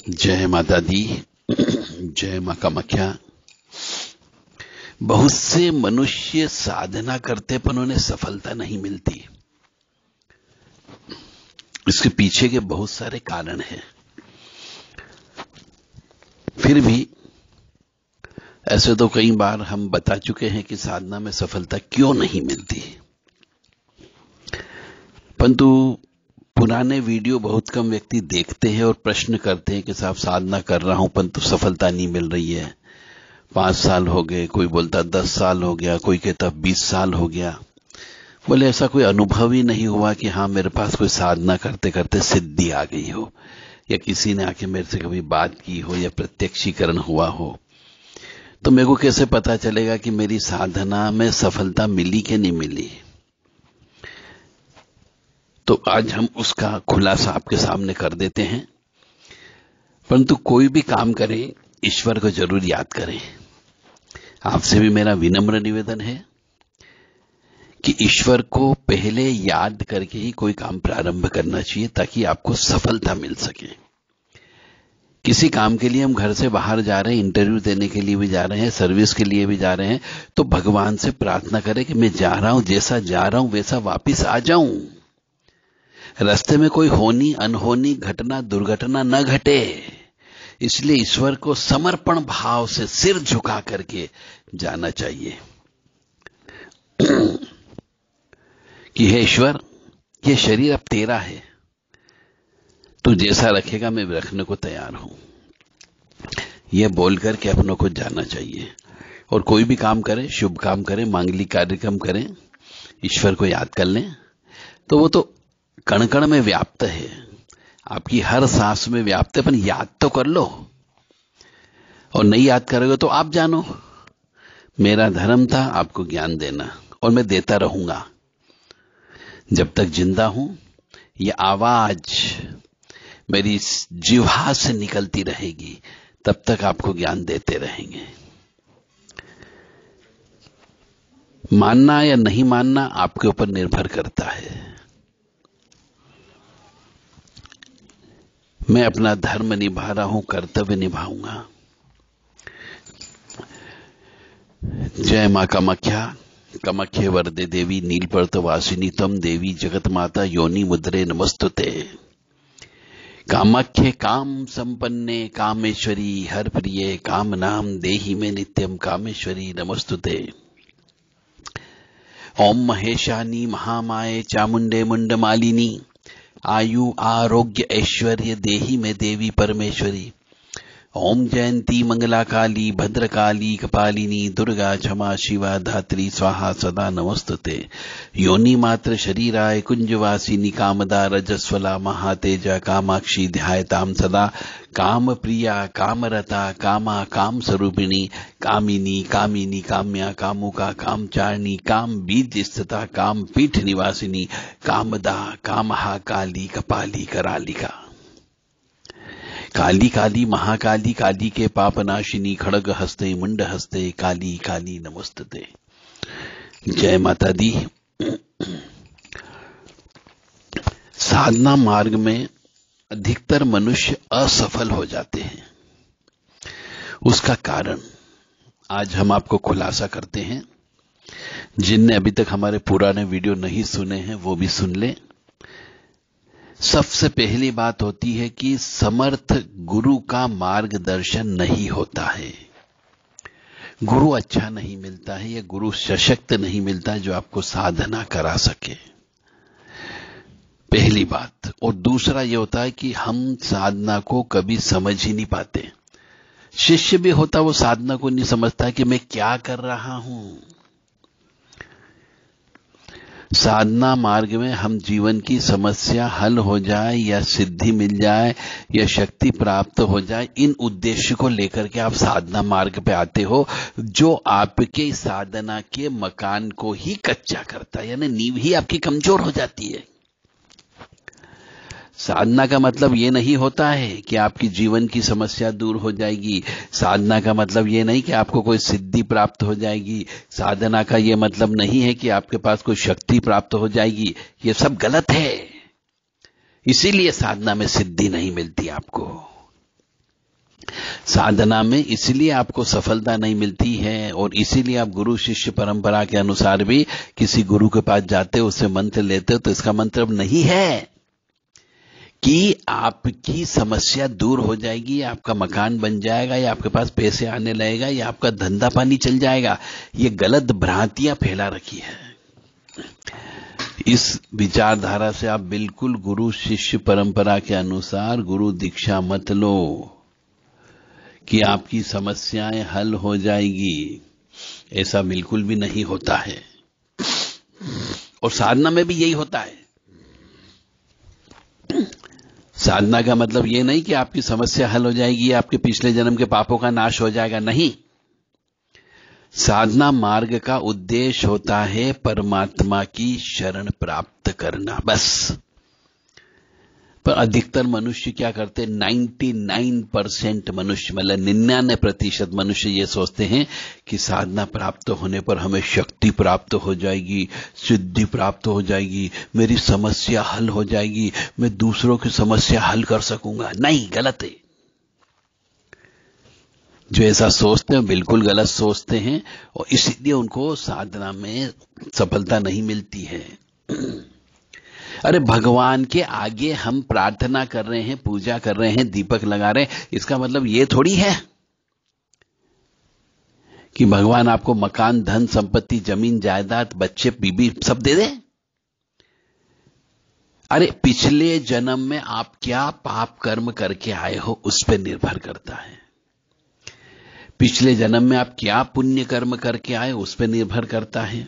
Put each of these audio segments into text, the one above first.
जय माता दी। जय मां कामाख्या। बहुत से मनुष्य साधना करते पर उन्हें सफलता नहीं मिलती। इसके पीछे के बहुत सारे कारण हैं। फिर भी ऐसे तो कई बार हम बता चुके हैं कि साधना में सफलता क्यों नहीं मिलती, परंतु पुराने वीडियो बहुत कम व्यक्ति देखते हैं और प्रश्न करते हैं कि साहब साधना कर रहा हूं परंतु सफलता नहीं मिल रही है। 5 साल हो गए, कोई बोलता 10 साल हो गया, कोई कहता 20 साल हो गया। बोले ऐसा कोई अनुभव ही नहीं हुआ कि हाँ मेरे पास कोई साधना करते करते सिद्धि आ गई हो, या किसी ने आके मेरे से कभी बात की हो, या प्रत्यक्षीकरण हुआ हो। तो मेरे को कैसे पता चलेगा कि मेरी साधना में सफलता मिली कि नहीं मिली? तो आज हम उसका खुलासा आपके सामने कर देते हैं। परंतु कोई भी काम करें, ईश्वर को जरूर याद करें। आपसे भी मेरा विनम्र निवेदन है कि ईश्वर को पहले याद करके ही कोई काम प्रारंभ करना चाहिए, ताकि आपको सफलता मिल सके। किसी काम के लिए हम घर से बाहर जा रहे हैं, इंटरव्यू देने के लिए भी जा रहे हैं, सर्विस के लिए भी जा रहे हैं, तो भगवान से प्रार्थना करें कि मैं जा रहा हूं, जैसा जा रहा हूं वैसा वापिस आ जाऊं। रास्ते में कोई होनी अनहोनी घटना दुर्घटना न घटे, इसलिए ईश्वर को समर्पण भाव से सिर झुका करके जाना चाहिए कि हे ईश्वर, ये शरीर अब तेरा है, तू जैसा रखेगा मैं रखने को तैयार हूं। यह बोल करके अपनों को जाना चाहिए। और कोई भी काम करें, शुभ काम करें, मांगलिक कार्यक्रम करें, ईश्वर को याद कर लें तो वो तो कण कण में व्याप्त है, आपकी हर सांस में व्याप्त है। पर याद तो कर लो, और नहीं याद करोगे तो आप जानो। मेरा धर्म था आपको ज्ञान देना, और मैं देता रहूंगा जब तक जिंदा हूं। ये आवाज मेरी जिह्वा से निकलती रहेगी, तब तक आपको ज्ञान देते रहेंगे। मानना या नहीं मानना आपके ऊपर निर्भर करता है। मैं अपना धर्म निभा रहा हूं, कर्तव्य निभाऊंगा। जय मां कामाख्या। कामाख्ये वरदे देवी नीलपर्वत वासिनी तम देवी जगत माता योनि मुद्रे नमस्तुते। कामाख्ये काम संपन्ने कामेश्वरी हर प्रिये काम नाम देहि में नित्यम कामेश्वरी नमस्तुते। ओम महेशानी महामाये चामुंडे मुंडमालिनी आयु आरोग्य ऐश्वर्य देहि में देवी परमेश्वरी। ओम जयंती मंगला काली भद्रकाली कपालिनी दुर्गा क्षमा शिवा धात्री स्वाहा सदा नमस्तुते। योनि मात्र शरीराय कुंजवासिनी कामदा रजस्वला महातेजा कामाक्षी ध्यायताम सदा। काम प्रिया कामरता कामा काम स्वरूपिणी कामिनी कामिनी काम्या कामुका कामचारिणी काम बीज स्थिता काम पीठ निवासिनी कामदा कामहा काली कपाली करालिका। काली काली महाकाली काली के पापनाशिनी खड़ग हस्ते मुंड हस्ते काली काली नमस्तते। जय माता दी। साधना मार्ग में अधिकतर मनुष्य असफल हो जाते हैं। उसका कारण आज हम आपको खुलासा करते हैं। जिनने अभी तक हमारे पुराने वीडियो नहीं सुने हैं वो भी सुन लें। सबसे पहली बात होती है कि समर्थ गुरु का मार्गदर्शन नहीं होता है। गुरु अच्छा नहीं मिलता है, या गुरु सशक्त नहीं मिलता है जो आपको साधना करा सके, पहली बात। और दूसरा यह होता है कि हम साधना को कभी समझ ही नहीं पाते। शिष्य भी होता, वो साधना को नहीं समझता कि मैं क्या कर रहा हूं। साधना मार्ग में हम जीवन की समस्या हल हो जाए, या सिद्धि मिल जाए, या शक्ति प्राप्त हो जाए, इन उद्देश्य को लेकर के आप साधना मार्ग पे आते हो, जो आपके साधना के मकान को ही कच्चा करता है, यानी नींव ही आपकी कमजोर हो जाती है। साधना का मतलब ये नहीं होता है कि आपकी जीवन की समस्या दूर हो जाएगी। साधना का मतलब ये नहीं कि आपको कोई सिद्धि प्राप्त हो जाएगी। साधना का ये मतलब नहीं है कि आपके पास कोई शक्ति प्राप्त हो जाएगी। ये सब गलत है। इसीलिए साधना में सिद्धि नहीं मिलती आपको। साधना में इसलिए आपको सफलता नहीं मिलती है और इसीलिए आप गुरु शिष्य परंपरा के अनुसार भी किसी गुरु के पास जाते हो, उससे मंत्र लेते हो, तो इसका मतलब नहीं है कि आपकी समस्या दूर हो जाएगी, आपका मकान बन जाएगा, या आपके पास पैसे आने लगेगा, या आपका धंधा पानी चल जाएगा। ये गलत भ्रांतियां फैला रखी है। इस विचारधारा से आप बिल्कुल गुरु शिष्य परंपरा के अनुसार गुरु दीक्षा मत लो कि आपकी समस्याएं हल हो जाएगी। ऐसा बिल्कुल भी नहीं होता है, और साधना में भी यही होता है। साधना का मतलब यह नहीं कि आपकी समस्या हल हो जाएगी, आपके पिछले जन्म के पापों का नाश हो जाएगा, नहीं। साधना मार्ग का उद्देश्य होता है परमात्मा की शरण प्राप्त करना, बस। पर अधिकतर मनुष्य क्या करते, 99% मनुष्य, मतलब 99% मनुष्य ये सोचते हैं कि साधना प्राप्त होने पर हमें शक्ति प्राप्त हो जाएगी, सिद्धि प्राप्त हो जाएगी, मेरी समस्या हल हो जाएगी, मैं दूसरों की समस्या हल कर सकूंगा। नहीं, गलत है। जो ऐसा सोचते हैं बिल्कुल गलत सोचते हैं, और इसलिए उनको साधना में सफलता नहीं मिलती है। अरे भगवान के आगे हम प्रार्थना कर रहे हैं, पूजा कर रहे हैं, दीपक लगा रहे हैं, इसका मतलब ये थोड़ी है कि भगवान आपको मकान, धन, संपत्ति, जमीन, जायदाद, बच्चे, बीबी सब दे दे। अरे पिछले जन्म में आप क्या पाप कर्म करके आए हो उस पर निर्भर करता है। पिछले जन्म में आप क्या पुण्य कर्म करके आए उस पर निर्भर करता है।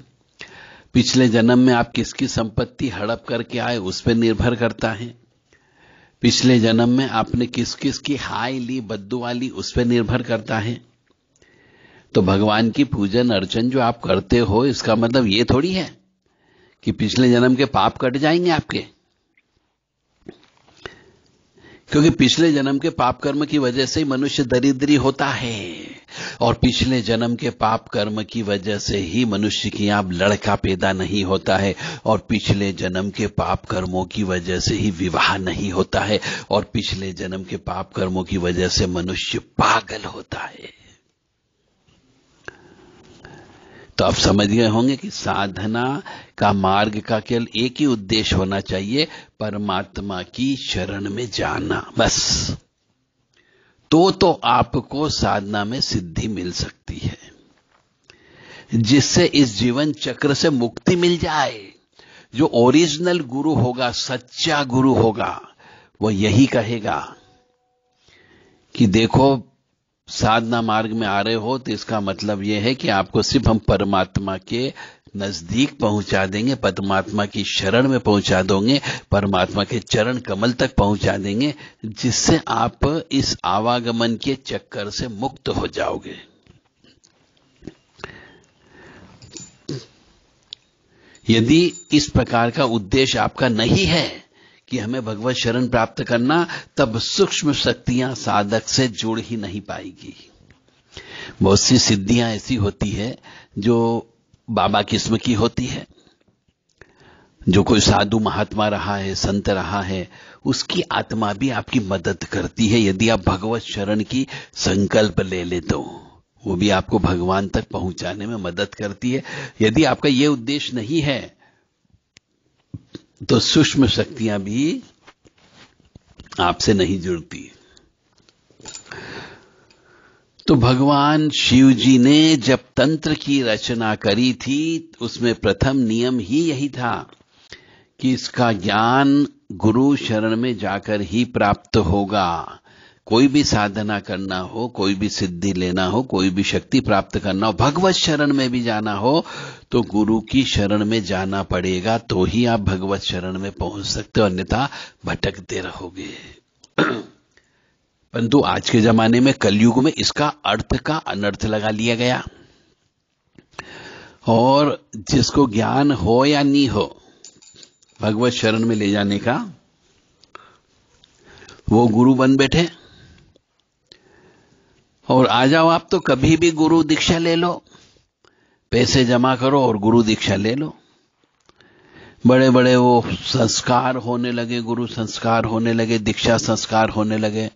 पिछले जन्म में आप किसकी संपत्ति हड़प करके आए उस पर निर्भर करता है। पिछले जन्म में आपने किस किस की हाय ली, बद्दुआ ली, उस पर निर्भर करता है। तो भगवान की पूजन अर्चन जो आप करते हो, इसका मतलब ये थोड़ी है कि पिछले जन्म के पाप कट जाएंगे आपके, क्योंकि पिछले जन्म के पाप कर्म की वजह से ही मनुष्य दरिद्री होता है, और पिछले जन्म के पाप कर्म की वजह से ही मनुष्य की यहां लड़का पैदा नहीं होता है, और पिछले जन्म के पाप कर्मों की वजह से ही विवाह नहीं होता है, और पिछले जन्म के पाप कर्मों की वजह से मनुष्य पागल होता है। तो आप समझ गए होंगे कि साधना का मार्ग का केवल एक ही उद्देश्य होना चाहिए, परमात्मा की शरण में जाना, बस। तो आपको साधना में सिद्धि मिल सकती है, जिससे इस जीवन चक्र से मुक्ति मिल जाए। जो ओरिजिनल गुरु होगा, सच्चा गुरु होगा, वो यही कहेगा कि देखो साधना मार्ग में आ रहे हो तो इसका मतलब यह है कि आपको सिर्फ हम परमात्मा के नजदीक पहुंचा देंगे, परमात्मा की शरण में पहुंचा देंगे, परमात्मा के चरण कमल तक पहुंचा देंगे, जिससे आप इस आवागमन के चक्कर से मुक्त हो जाओगे। यदि इस प्रकार का उद्देश्य आपका नहीं है कि हमें भगवत शरण प्राप्त करना, तब सूक्ष्म शक्तियां साधक से जुड़ ही नहीं पाएगी। बहुत सी सिद्धियां ऐसी होती है जो बाबा किस्म की होती है। जो कोई साधु महात्मा रहा है, संत रहा है, उसकी आत्मा भी आपकी मदद करती है। यदि आप भगवत शरण की संकल्प ले ले तो वो भी आपको भगवान तक पहुंचाने में मदद करती है। यदि आपका यह उद्देश्य नहीं है तो सूक्ष्म शक्तियां भी आपसे नहीं जुड़ती। तो भगवान शिव जी ने जब तंत्र की रचना करी थी, उसमें प्रथम नियम ही यही था कि इसका ज्ञान गुरु शरण में जाकर ही प्राप्त होगा। कोई भी साधना करना हो, कोई भी सिद्धि लेना हो, कोई भी शक्ति प्राप्त करना हो, भगवत शरण में भी जाना हो, तो गुरु की शरण में जाना पड़ेगा, तो ही आप भगवत शरण में पहुंच सकते हो, अन्यथा भटकते रहोगे। परंतु आज के जमाने में, कलयुग में, इसका अर्थ का अनर्थ लगा लिया गया, और जिसको ज्ञान हो या नहीं हो भगवत शरण में ले जाने का, वो गुरु बन बैठे। और आ जाओ आप तो कभी भी गुरु दीक्षा ले लो, पैसे जमा करो और गुरु दीक्षा ले लो। बड़े बड़े वो संस्कार होने लगे, गुरु संस्कार होने लगे, दीक्षा संस्कार होने लगे।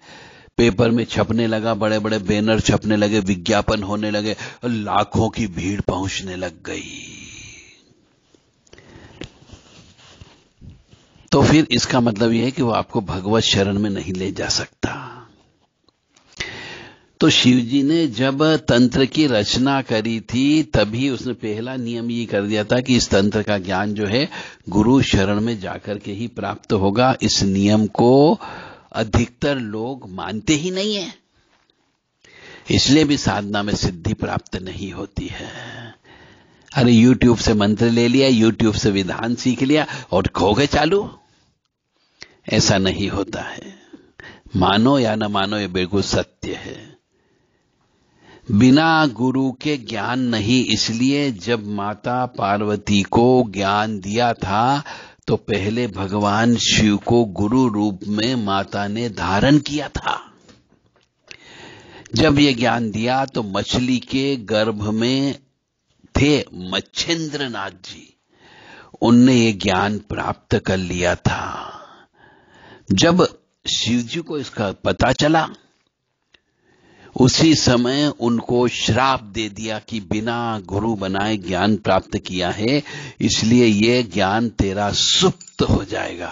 पेपर में छपने लगा, बड़े बड़े बैनर छपने लगे, विज्ञापन होने लगे, लाखों की भीड़ पहुंचने लग गई। तो फिर इसका मतलब यह है कि वो आपको भगवत शरण में नहीं ले जा सकता। तो शिव जी ने जब तंत्र की रचना करी थी तभी उसने पहला नियम ये कर दिया था कि इस तंत्र का ज्ञान जो है गुरु शरण में जाकर के ही प्राप्त होगा। इस नियम को अधिकतर लोग मानते ही नहीं है, इसलिए भी साधना में सिद्धि प्राप्त नहीं होती है। अरे यूट्यूब से मंत्र ले लिया, यूट्यूब से विधान सीख लिया और खो गए चालू। ऐसा नहीं होता है, मानो या न मानो ये बिल्कुल सत्य है। बिना गुरु के ज्ञान नहीं, इसलिए जब माता पार्वती को ज्ञान दिया था तो पहले भगवान शिव को गुरु रूप में माता ने धारण किया था। जब ये ज्ञान दिया तो मछली के गर्भ में थे मच्छेंद्र नाथ जी, उनने ये ज्ञान प्राप्त कर लिया था। जब शिव जी को इसका पता चला उसी समय उनको श्राप दे दिया कि बिना गुरु बनाए ज्ञान प्राप्त किया है, इसलिए यह ज्ञान तेरा सुप्त हो जाएगा।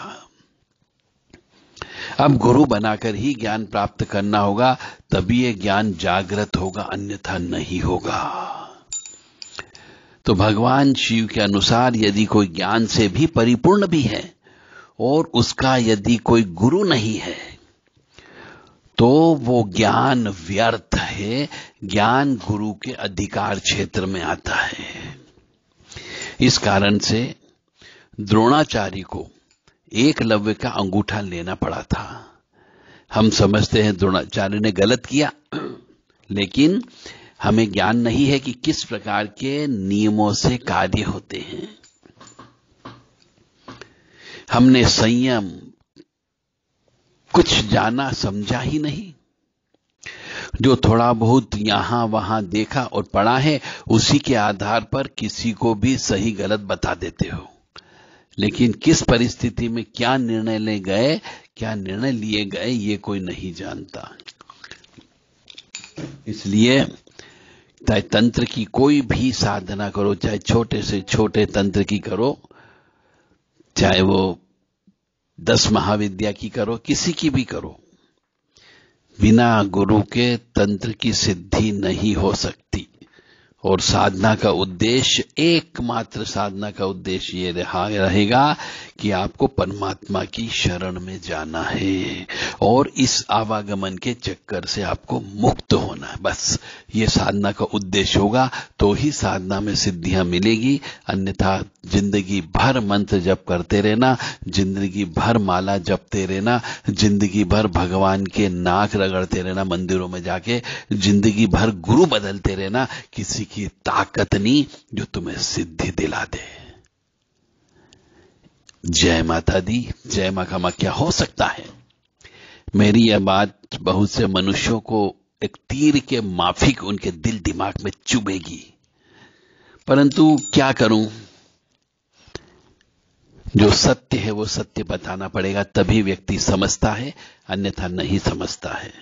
अब गुरु बनाकर ही ज्ञान प्राप्त करना होगा, तभी यह ज्ञान जागृत होगा, अन्यथा नहीं होगा। तो भगवान शिव के अनुसार यदि कोई ज्ञान से भी परिपूर्ण भी है और उसका यदि कोई गुरु नहीं है तो वो ज्ञान व्यर्थ है। ज्ञान गुरु के अधिकार क्षेत्र में आता है। इस कारण से द्रोणाचार्य को एकलव्य का अंगूठा लेना पड़ा था। हम समझते हैं द्रोणाचार्य ने गलत किया, लेकिन हमें ज्ञान नहीं है कि किस प्रकार के नियमों से कार्य होते हैं। हमने संयम कुछ जाना समझा ही नहीं। जो थोड़ा बहुत यहां वहां देखा और पढ़ा है उसी के आधार पर किसी को भी सही गलत बता देते हो, लेकिन किस परिस्थिति में क्या निर्णय ले गए, क्या निर्णय लिए गए, ये कोई नहीं जानता। इसलिए चाहे तंत्र की कोई भी साधना करो, चाहे छोटे से छोटे तंत्र की करो, चाहे वो 10 महाविद्या की करो, किसी की भी करो, बिना गुरु के तंत्र की सिद्धि नहीं हो सकती। और साधना का उद्देश्य, एकमात्र साधना का उद्देश्य ये रहेगा कि आपको परमात्मा की शरण में जाना है और इस आवागमन के चक्कर से आपको मुक्त होना है। बस ये साधना का उद्देश्य होगा तो ही साधना में सिद्धियां मिलेगी, अन्यथा जिंदगी भर मंत्र जप करते रहना, जिंदगी भर माला जपते रहना, जिंदगी भर भगवान के नाक रगड़ते रहना मंदिरों में जाके, जिंदगी भर गुरु बदलते रहना, किसी की ताकत नहीं जो तुम्हें सिद्धि दिला दे। जय माता दी, जय मां कामाख्या। हो सकता है मेरी यह बात बहुत से मनुष्यों को एक तीर के माफिक उनके दिल दिमाग में चुभेगी, परंतु क्या करूं, जो सत्य है वो सत्य बताना पड़ेगा, तभी व्यक्ति समझता है, अन्यथा नहीं समझता है।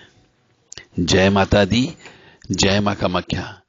जय माता दी, जय मां कामाख्या।